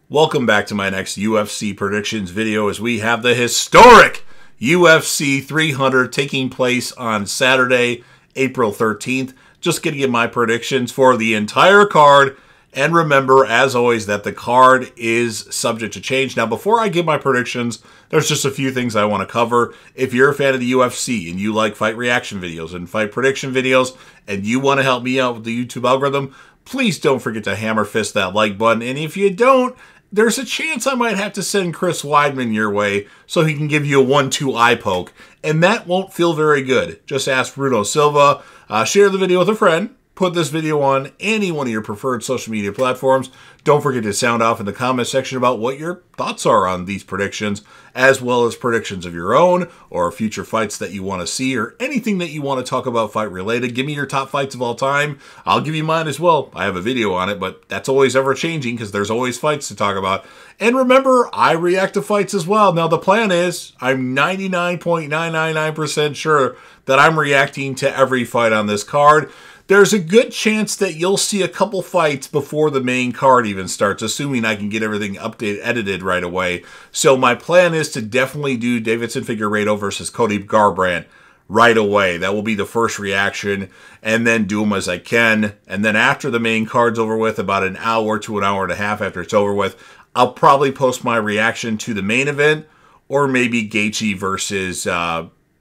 Welcome back to my next UFC predictions video as we have the historic UFC 300 taking place on Saturday, April 13th. Just going to give my predictions for the entire card. And remember, as always, that the card is subject to change. Now, before I give my predictions, there's just a few things I want to cover. If you're a fan of the UFC and you like fight reaction videos and fight prediction videos, and you want to help me out with the YouTube algorithm, please don't forget to hammer fist that like button. And if you don't, there's a chance I might have to send Chris Weidman your way so he can give you a 1-2 eye poke. And that won't feel very good. Just ask Bruno Silva. Share the video with a friend. Put this video on any one of your preferred social media platforms. Don't forget to sound off in the comment section about what your thoughts are on these predictions, as well as predictions of your own or future fights that you want to see or anything that you want to talk about fight related. Give me your top fights of all time. I'll give you mine as well. I have a video on it, but that's always ever changing because there's always fights to talk about. And remember, I react to fights as well. Now, the plan is I'm 99.999% sure that I'm reacting to every fight on this card. There's a good chance that you'll see a couple fights before the main card even starts, assuming I can get everything edited right away. So my plan is to definitely do Davidson Figero versus Cody Garbrandt right away. That will be the first reaction, and then do them as I can. And then after the main card's over with, about an hour to an hour and a half after it's over with, I'll probably post my reaction to the main event, or maybe Gatei versus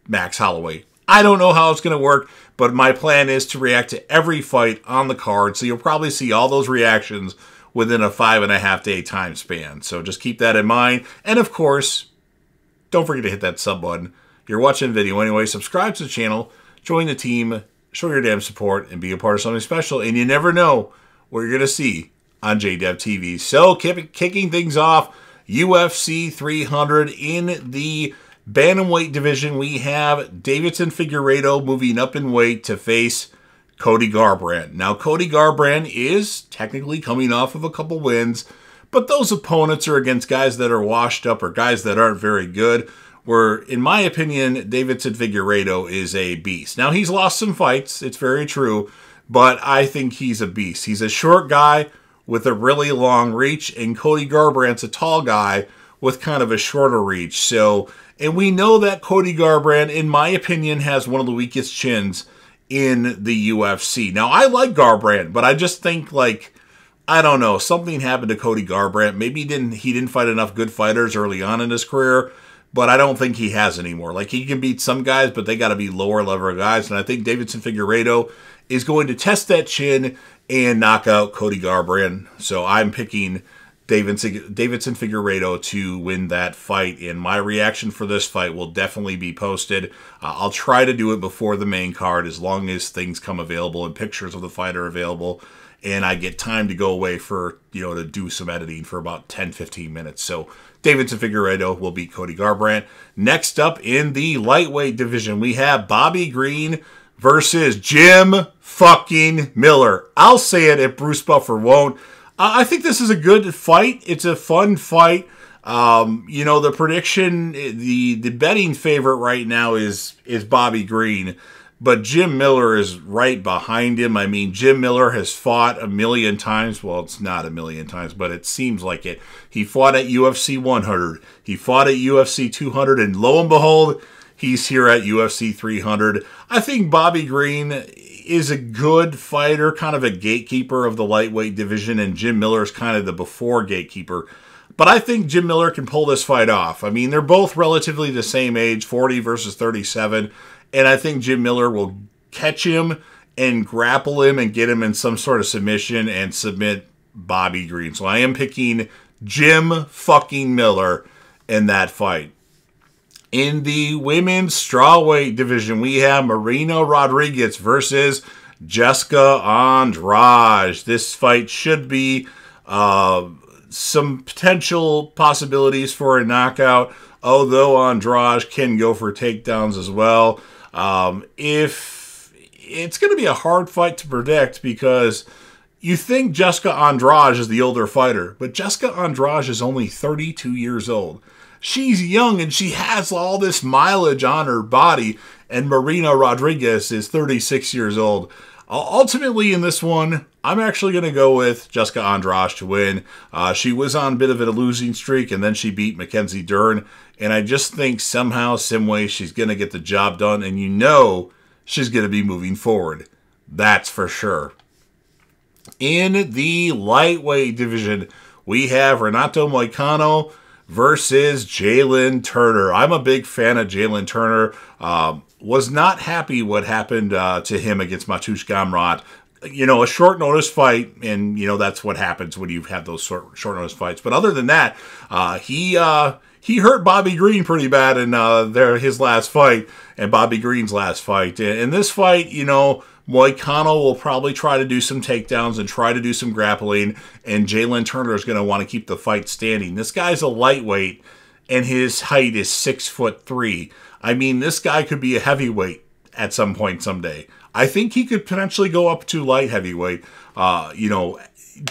Max Holloway. I don't know how it's going to work, but my plan is to react to every fight on the card, so you'll probably see all those reactions within a 5.5-day time span. So just keep that in mind. And of course, don't forget to hit that sub button. You're watching the video anyway. Subscribe to the channel, join the team, show your damn support, and be a part of something special. And you never know what you're going to see on JDev TV. So kicking things off, UFC 300 in the bantamweight division, we have Davidson Figero moving up in weight to face Cody Garbrandt. Now, Cody Garbrandt is technically coming off of a couple wins, but those opponents are against guys that are washed up or guys that aren't very good, where, in my opinion, Davidson Figero is a beast. Now, he's lost some fights, it's very true, but I think he's a beast. He's a short guy with a really long reach, and Cody Garbrandt's a tall guy with kind of a shorter reach. So, and we know that Cody Garbrandt, in my opinion, has one of the weakest chins in the UFC. Now, I like Garbrandt, but I just think, like, I don't know, something happened to Cody Garbrandt. Maybe he didn't fight enough good fighters early on in his career, but I don't think he has anymore. Like, he can beat some guys, but they got to be lower level guys, and I think Davidson Figero is going to test that chin and knock out Cody Garbrandt. So I'm picking Davidson Figero to win that fight, and my reaction for this fight will definitely be posted. I'll try to do it before the main card as long as things come available and pictures of the fight are available, and I get time to go away for, to do some editing for about 10-15 minutes. So Davidson Figero will beat Cody Garbrandt. Next up in the lightweight division, we have Bobby Green versus Jim fucking Miller. I'll say it if Bruce Buffer won't. I think this is a good fight. It's a fun fight. The prediction, the betting favorite right now is Bobby Green, but Jim Miller is right behind him. I mean, Jim Miller has fought a million times. Well, it's not a million times, but it seems like it. He fought at UFC 100. He fought at UFC 200, and lo and behold, he's here at UFC 300. I think Bobby Green is a good fighter, kind of a gatekeeper of the lightweight division, and Jim Miller is kind of the before gatekeeper. But I think Jim Miller can pull this fight off. I mean, they're both relatively the same age, 40 versus 37, and I think Jim Miller will catch him and grapple him and get him in some sort of submission and submit Bobby Green. So I am picking Jim fucking Miller in that fight. In the women's strawweight division, we have Marina Rodriguez versus Jessica Andrade. This fight should be some potential possibilities for a knockout, although Andrade can go for takedowns as well. If it's going to be a hard fight to predict, because you think Jessica Andrade is the older fighter, but Jessica Andrade is only 32 years old. She's young and she has all this mileage on her body, and Marina Rodriguez is 36 years old. Ultimately, in this one, I'm actually going to go with Jessica Andrade to win. She was on a bit of a losing streak, and then she beat Mackenzie Dern. And I just think somehow, some way, she's going to get the job done. And you know she's going to be moving forward. That's for sure. In the lightweight division, we have Renato Moicano versus Jaylen Turner. I'm a big fan of Jaylen Turner. Was not happy what happened to him against Mateusz Garbrandt. You know, a short notice fight, and you know that's what happens when you have those short notice fights. But other than that, he hurt Bobby Green pretty bad in his last fight and Bobby Green's last fight. In this fight, you know, Moicano will probably try to do some takedowns and try to do some grappling, and Jaylen Turner is going to want to keep the fight standing. This guy's a lightweight, and his height is 6'3". I mean, this guy could be a heavyweight at some point someday. I think he could potentially go up to light heavyweight, you know,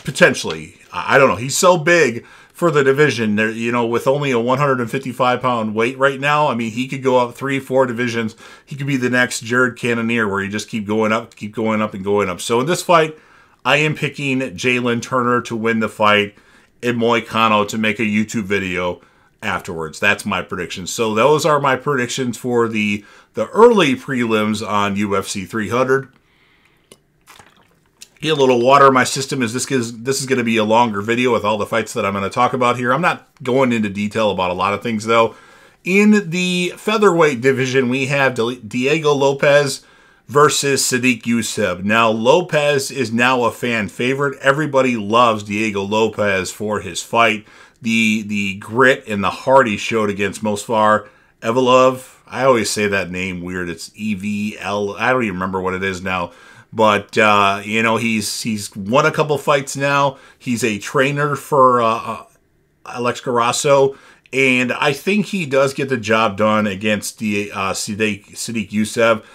potentially. I don't know. He's so big for the division, you know, with only a 155-pound weight right now. I mean, he could go up 3-4 divisions. He could be the next Jared Cannonier, where you just keep going up, and going up. So in this fight, I am picking Jaylen Turner to win the fight and Moicano to make a YouTube video afterwards. That's my prediction. So those are my predictions for the early prelims on UFC 300. Get a little water in my system as this is going to be a longer video with all the fights that I'm going to talk about here. I'm not going into detail about a lot of things, though. In the featherweight division, we have Diego Lopez versus Sodiq Yusuf. Now, Lopez is now a fan favorite. Everybody loves Diego Lopez for his fight. The grit and the heart he showed against Mosfar Evloev. I always say that name weird. It's EVL. I don't even remember what it is now. But, you know, he's won a couple fights now. He's a trainer for Alex Carasso. And I think he does get the job done against the Sodiq Yusuf.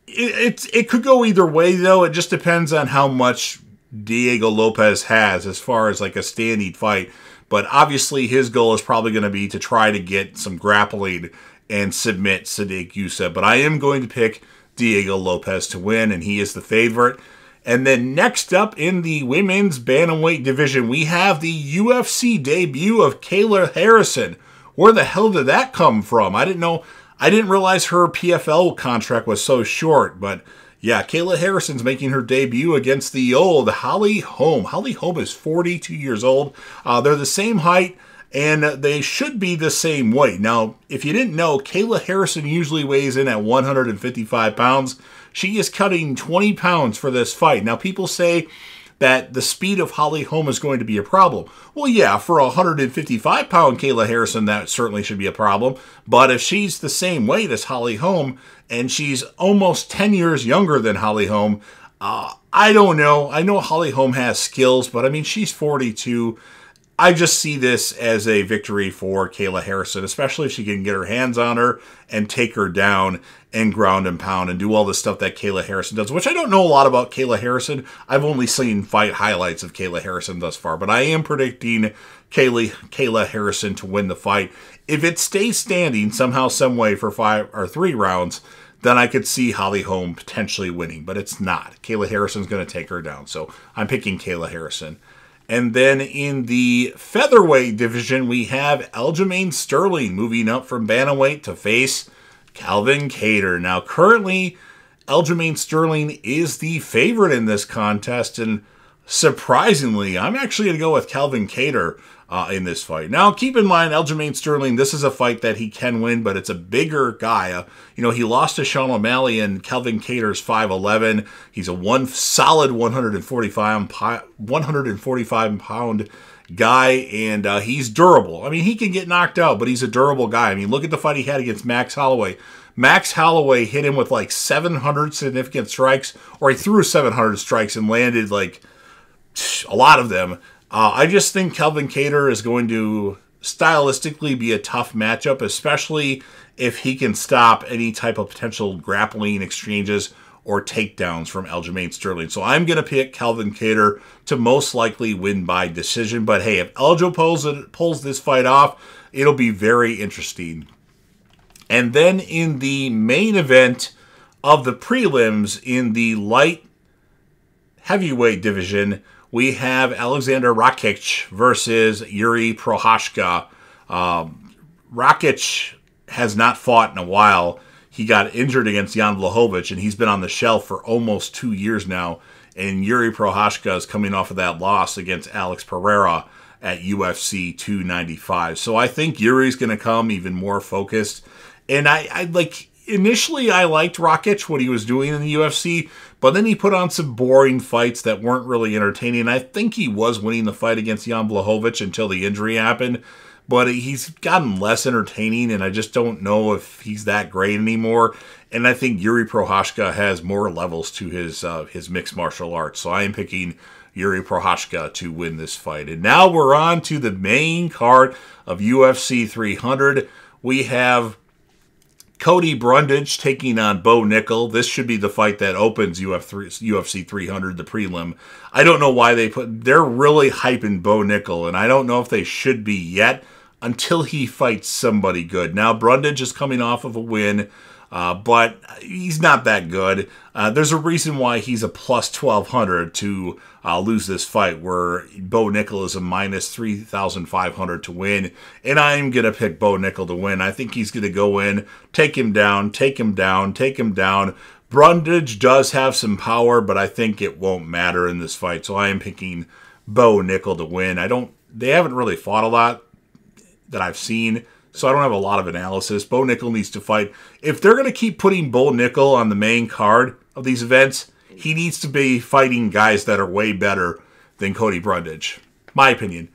It could go either way, though. It just depends on how much Diego Lopez has as far as like a standing fight. But obviously his goal is probably going to be to try to get some grappling and submit Sodiq Yusuf. But I am going to pick Diego Lopez to win, and he is the favorite. And then next up in the women's bantamweight division, we have the UFC debut of Kayla Harrison. Where the hell did that come from? I didn't realize her PFL contract was so short, but yeah, Kayla Harrison's making her debut against the old Holly Holm. Holly Holm is 42 years old. They're the same height, and they should be the same weight. Now, if you didn't know, Kayla Harrison usually weighs in at 155 pounds. She is cutting 20 pounds for this fight. Now, people say that the speed of Holly Holm is going to be a problem. Well, yeah, for a 155-pound Kayla Harrison, that certainly should be a problem. But if she's the same weight as Holly Holm, and she's almost 10 years younger than Holly Holm, I don't know. I know Holly Holm has skills, but I mean, she's 42. I just see this as a victory for Kayla Harrison, especially if she can get her hands on her and take her down and ground and pound and do all the stuff that Kayla Harrison does, which I don't know a lot about Kayla Harrison. I've only seen fight highlights of Kayla Harrison thus far, but I am predicting Kayla Harrison to win the fight. If it stays standing somehow, some way for 5 or 3 rounds, then I could see Holly Holm potentially winning, but it's not. Kayla Harrison's going to take her down, so I'm picking Kayla Harrison. And then in the featherweight division, we have Aljamain Sterling moving up from bantamweight to face Calvin Kattar. Now, currently, Aljamain Sterling is the favorite in this contest, and surprisingly, I'm actually going to go with Calvin Kattar in this fight. Now, keep in mind, Aljamain Sterling, this is a fight that he can win, but it's a bigger guy. You know, he lost to Sean O'Malley, and Calvin Kattar's 5'11". He's a solid 145-pound guy, and he's durable. I mean, he can get knocked out, but he's a durable guy. I mean, look at the fight he had against Max Holloway. Max Holloway hit him with like 700 significant strikes, or he threw 700 strikes and landed like a lot of them. I just think Calvin Kattar is going to stylistically be a tough matchup, especially if he can stop any type of potential grappling exchanges or takedowns from Aljamain Sterling. So I'm going to pick Calvin Kattar to most likely win by decision. But hey, if Aljo pulls this fight off, it'll be very interesting. And then in the main event of the prelims, in the light heavyweight division, we have Alexander Rakic versus Yuri Prochazka. Rakic has not fought in a while. He got injured against Jan Blachowicz, and he's been on the shelf for almost 2 years now. And Yuri Prochazka is coming off of that loss against Alex Pereira at UFC 295. So I think Yuri's going to come even more focused. And initially I liked Rakic, what he was doing in the UFC, but then he put on some boring fights that weren't really entertaining. I think he was winning the fight against Jan Blachowicz until the injury happened, but he's gotten less entertaining, and I just don't know if he's that great anymore. And I think Yuri Prochazka has more levels to his mixed martial arts, so I am picking Yuri Prochazka to win this fight. And now we're on to the main card of UFC 300. We have Cody Brundage taking on Bo Nickel. This should be the fight that opens UFC 300, the prelim. I don't know why they're really hyping Bo Nickel, and I don't know if they should be yet until he fights somebody good. Now, Brundage is coming off of a win, but he's not that good. There's a reason why he's a plus 1,200 to lose this fight, where Bo Nickel is a minus 3,500 to win. And I'm going to pick Bo Nickel to win. I think he's going to go in, take him down, take him down, take him down. Brundage does have some power, but I think it won't matter in this fight. So I am picking Bo Nickel to win. They haven't really fought a lot that I've seen, so I don't have a lot of analysis. Bo Nickel needs to fight. If they're going to keep putting Bo Nickel on the main card of these events, he needs to be fighting guys that are way better than Cody Brundage. My opinion.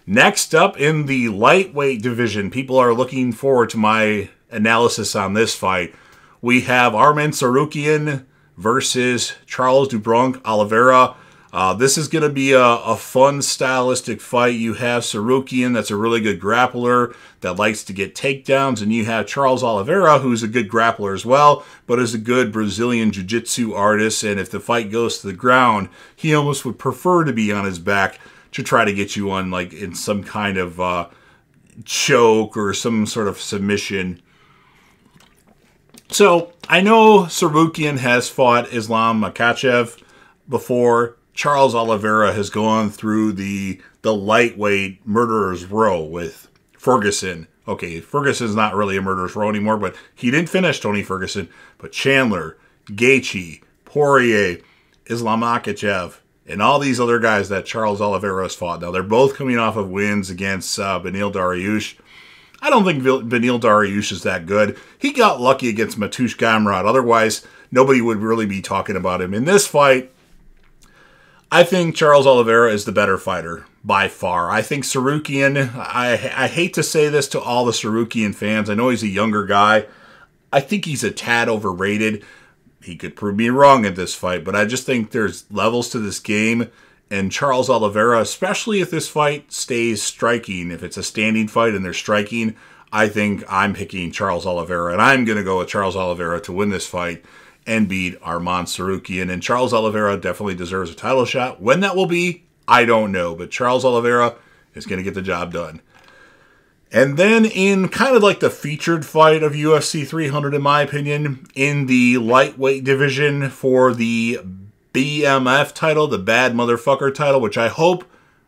Next up in the lightweight division, people are looking forward to my analysis on this fight. We have Arman Tsarukyan versus Charles do Bronx Oliveira. This is going to be a fun stylistic fight. You have Tsarukyan, that's a really good grappler that likes to get takedowns, and you have Charles Oliveira, who's a good grappler as well, but is a good Brazilian jiu-jitsu artist, and if the fight goes to the ground, he almost would prefer to be on his back to try to get you on, like, in some kind of choke or some sort of submission. So, I know Tsarukyan has fought Islam Makhachev before. Charles Oliveira has gone through the lightweight murderer's row with Ferguson. Okay, Ferguson's not really a murderer's row anymore, but he didn't finish Tony Ferguson. But Chandler, Gaethje, Poirier, Islam Makhachev, and all these other guys that Charles Oliveira has fought. Now, they're both coming off of wins against Beneil Dariush. I don't think Beneil Dariush is that good. He got lucky against Mateusz Gamrot. Otherwise, nobody would really be talking about him. In this fight, I think Charles Oliveira is the better fighter by far. I think Tsarukyan, I hate to say this to all the Tsarukyan fans. I know he's a younger guy. I think he's a tad overrated. He could prove me wrong in this fight, but I just think there's levels to this game. And Charles Oliveira, especially if this fight stays striking, if it's a standing fight and they're striking, I think I'm picking Charles Oliveira. And I'm going to go with Charles Oliveira to win this fight and beat Arman Tsarukyan. And Charles Oliveira definitely deserves a title shot. When that will be, I don't know. But Charles Oliveira is going to get the job done. And then in kind of like the featured fight of UFC 300, in my opinion, in the lightweight division for the BMF title, the Bad Motherfucker title, which I hope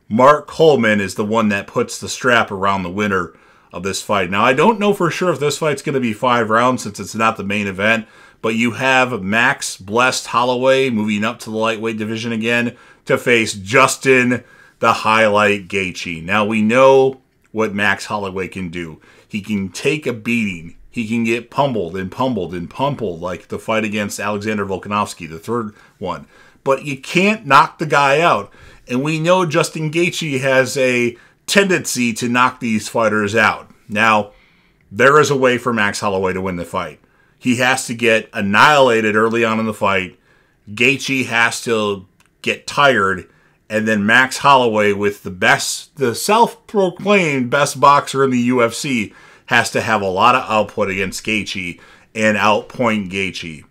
Mark Coleman is the one that puts the strap around the winner of this fight. Now, I don't know for sure if this fight's going to be 5 rounds since it's not the main event, but you have Max Blessed Holloway moving up to the lightweight division again to face Justin the Highlight Gaethje. Now, we know what Max Holloway can do. He can take a beating. He can get pummeled and pummeled and pummeled, like the fight against Alexander Volkanovski, the third one. But you can't knock the guy out. And we know Justin Gaethje has a tendency to knock these fighters out. Now, there is a way for Max Holloway to win the fight. He has to get annihilated early on in the fight. Gaethje has to get tired. And then Max Holloway, with the self-proclaimed best boxer in the UFC, has to have a lot of output against Gaethje and outpoint Gaethje.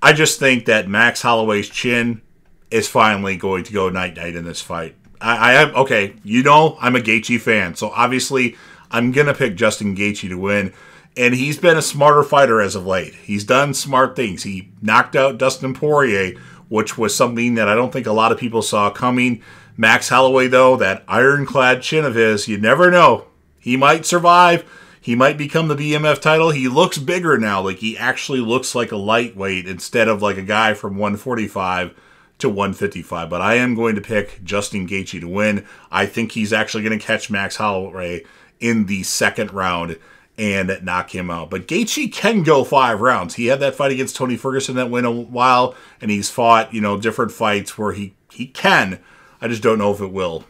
I just think that Max Holloway's chin is finally going to go night-night in this fight. Okay, you know I'm a Gaethje fan, so obviously I'm going to pick Justin Gaethje to win. And he's been a smarter fighter as of late. He's done smart things. He knocked out Dustin Poirier which was something that I don't think a lot of people saw coming. Max Holloway, though, that ironclad chin of his, you never know. He might survive. He might become the BMF title. He looks bigger now. Like, he actually looks like a lightweight instead of like a guy from 145 to 155. But I am going to pick Justin Gaethje to win. I think he's actually going to catch Max Holloway in the second round and knock him out. But Gaethje can go 5 rounds. He had that fight against Tony Ferguson that went a while, and he's fought, different fights where he can. I just don't know if it will.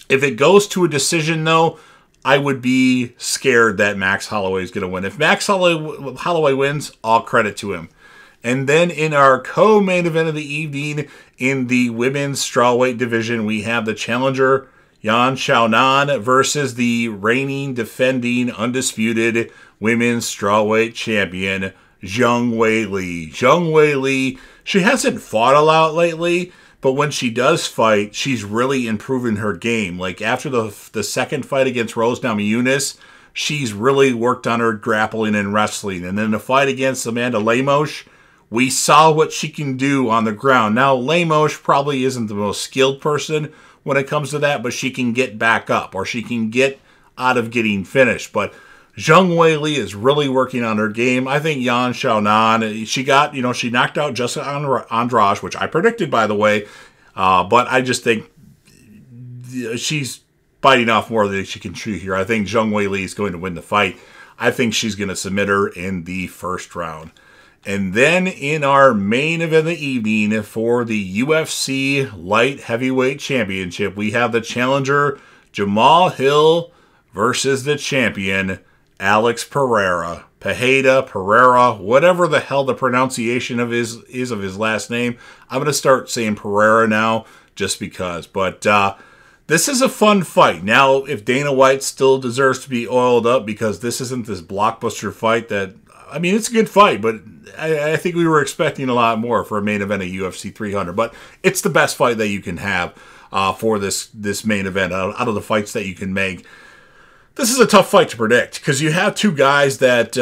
If it goes to a decision, though, I would be scared that Max Holloway is going to win. If Max Holloway wins, all credit to him. And then in our co-main event of the evening, in the women's strawweight division, we have the challenger, Yan Xiaonan, versus the reigning, defending, undisputed women's strawweight champion, Zhang Weili. Zhang Weili, she hasn't fought a lot lately, but when she does fight, she's really improving her game. Like, after the second fight against Rose Namajunas, she's really worked on her grappling and wrestling. And then the fight against Amanda Lemos, we saw what she can do on the ground. Now, Lemos probably isn't the most skilled person when it comes to that, but she can get back up, or she can get out of getting finished. But Zhang Weili is really working on her game. I think Yan Xiaonan, she knocked out Jessica Andrade, which I predicted, by the way. But I just think she's biting off more than she can chew here. I think Zhang Weili is going to win the fight. I think she's going to submit her in the first round. And then in our main event of the evening for the UFC Light Heavyweight Championship, we have the challenger, Jamal Hill, versus the champion, Alex Pereira. Pereira, whatever the hell the pronunciation of his last name. I'm going to start saying Pereira now, just because. But this is a fun fight. Now, if Dana White still deserves to be oiled up, because this isn't this blockbuster fight that, I mean, it's a good fight, but I think we were expecting a lot more for a main event of UFC 300. But it's the best fight that you can have for this main event out of the fights that you can make. This is a tough fight to predict, because you have two guys that,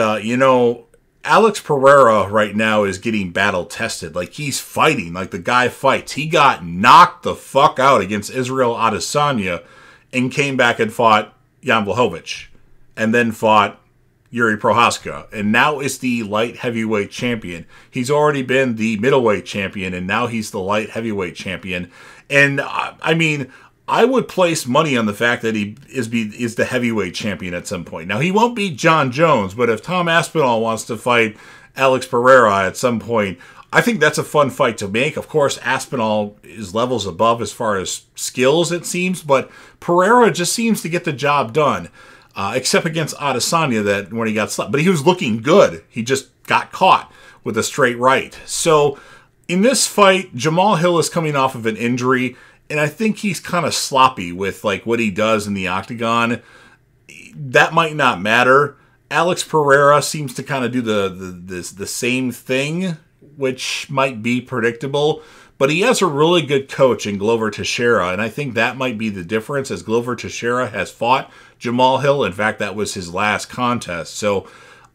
Alex Pereira right now is getting battle-tested. Like, he's fighting. Like, the guy fights. He got knocked the fuck out against Israel Adesanya and came back and fought Jan Blachowicz, and then fought Yuri Prochazka, and now is the light heavyweight champion. He's already been the middleweight champion, and now he's the light heavyweight champion. And, I mean, I would place money on the fact that he is the heavyweight champion at some point. Now, he won't beat John Jones, but if Tom Aspinall wants to fight Alex Pereira at some point, I think that's a fun fight to make. Of course, Aspinall is levels above as far as skills, it seems, but Pereira just seems to get the job done, except against Adesanya that when he got slapped. But he was looking good. He just got caught with a straight right. So in this fight, Jamal Hill is coming off of an injury, and I think he's kind of sloppy with like what he does in the octagon. That might not matter. Alex Pereira seems to kind of do the same thing, which might be predictable. But he has a really good coach in Glover Teixeira, and I think that might be the difference, as Glover Teixeira has fought Jamal Hill. In fact, that was his last contest. So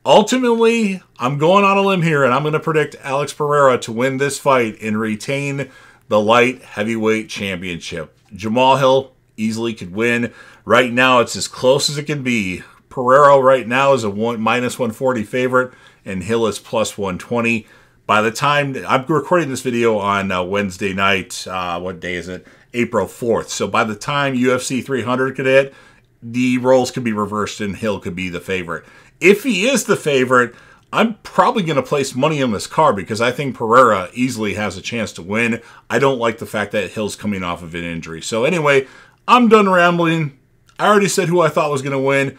ultimately, I'm going on a limb here, and I'm going to predict Alex Pereira to win this fight and retain the light heavyweight championship. Jamal Hill easily could win. Right now, it's as close as it can be. Pereira right now is a minus 140 favorite, and Hill is plus 120. By the time I'm recording this video on Wednesday night, what day is it? April 4th. So by the time UFC 300 could hit, the roles could be reversed and Hill could be the favorite. If he is the favorite, I'm probably going to place money on this card because I think Pereira easily has a chance to win. I don't like the fact that Hill's coming off of an injury. So anyway, I'm done rambling. I already said who I thought was going to win.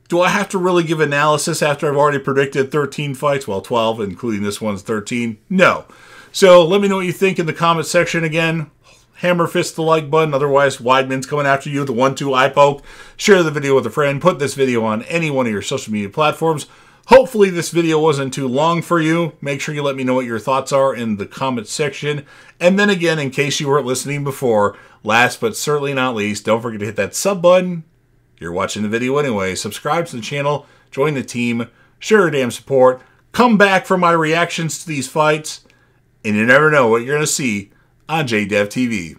Do I have to really give analysis after I've already predicted 13 fights? Well, 12, including this one's 13. No. So let me know what you think in the comment section. Again, hammer fist the like button. Otherwise, Weidman's coming after you. The 1-2 eye poke. Share the video with a friend. Put this video on any one of your social media platforms. Hopefully this video wasn't too long for you. Make sure you let me know what your thoughts are in the comment section. And then again, in case you weren't listening before, last but certainly not least, don't forget to hit that sub button. You're watching the video anyway. Subscribe to the channel, join the team, share your damn support, come back for my reactions to these fights, and you never know what you're going to see on JDev TV.